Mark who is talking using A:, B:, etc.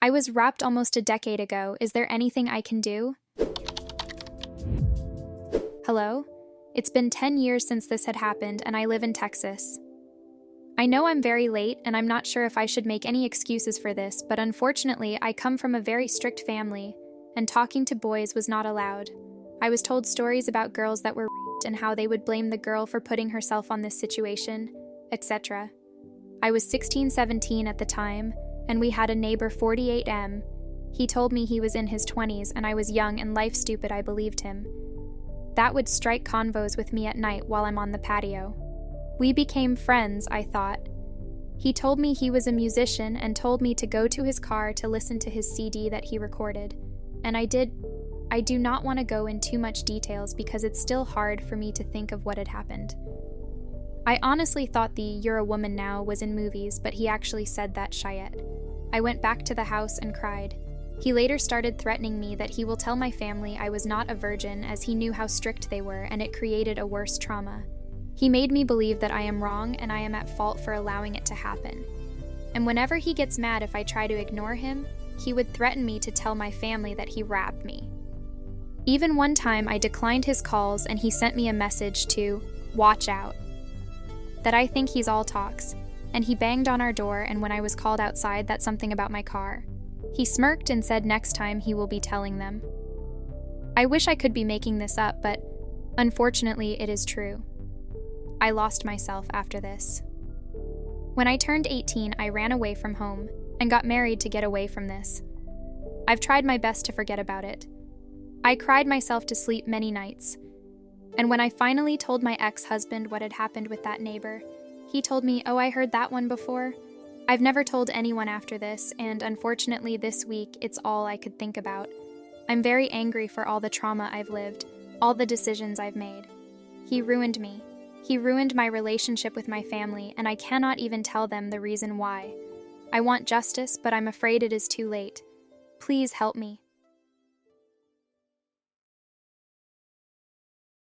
A: I was wrapped almost a decade ago. Is there anything I can do? Hello? It's been 10 years since this had happened, and I live in Texas. I know I'm very late, and I'm not sure if I should make any excuses for this, but unfortunately, I come from a very strict family, and talking to boys was not allowed. I was told stories about girls that were raped and how they would blame the girl for putting herself on this situation, etc. I was 16-17 at the time, and we had a neighbor 48M. He told me he was in his 20s and I was young and life stupid. I believed him. That would strike convos with me at night while I'm on the patio. We became friends, I thought. He told me he was a musician and told me to go to his car to listen to his CD that he recorded. And I did. I do not want to go in too much details because it's still hard for me to think of what had happened. I honestly thought the "you're a woman now" was in movies, but he actually said that Cheyette. I went back to the house and cried. He later started threatening me that he will tell my family I was not a virgin as he knew how strict they were and it created a worse trauma. He made me believe that I am wrong and I am at fault for allowing it to happen. And whenever he gets mad if I try to ignore him, he would threaten me to tell my family that he raped me. Even one time I declined his calls and he sent me a message to "watch out," that I think he's all talks, and he banged on our door, and when I was called outside, that's something about my car. He smirked and said next time he will be telling them. I wish I could be making this up, but unfortunately it is true. I lost myself after this. When I turned 18, I ran away from home and got married to get away from this. I've tried my best to forget about it. I cried myself to sleep many nights. And when I finally told my ex-husband what had happened with that neighbor, he told me, "Oh, I heard that one before." I've never told anyone after this, and unfortunately this week, it's all I could think about. I'm very angry for all the trauma I've lived, all the decisions I've made. He ruined me. He ruined my relationship with my family, and I cannot even tell them the reason why. I want justice, but I'm afraid it is too late. Please help me.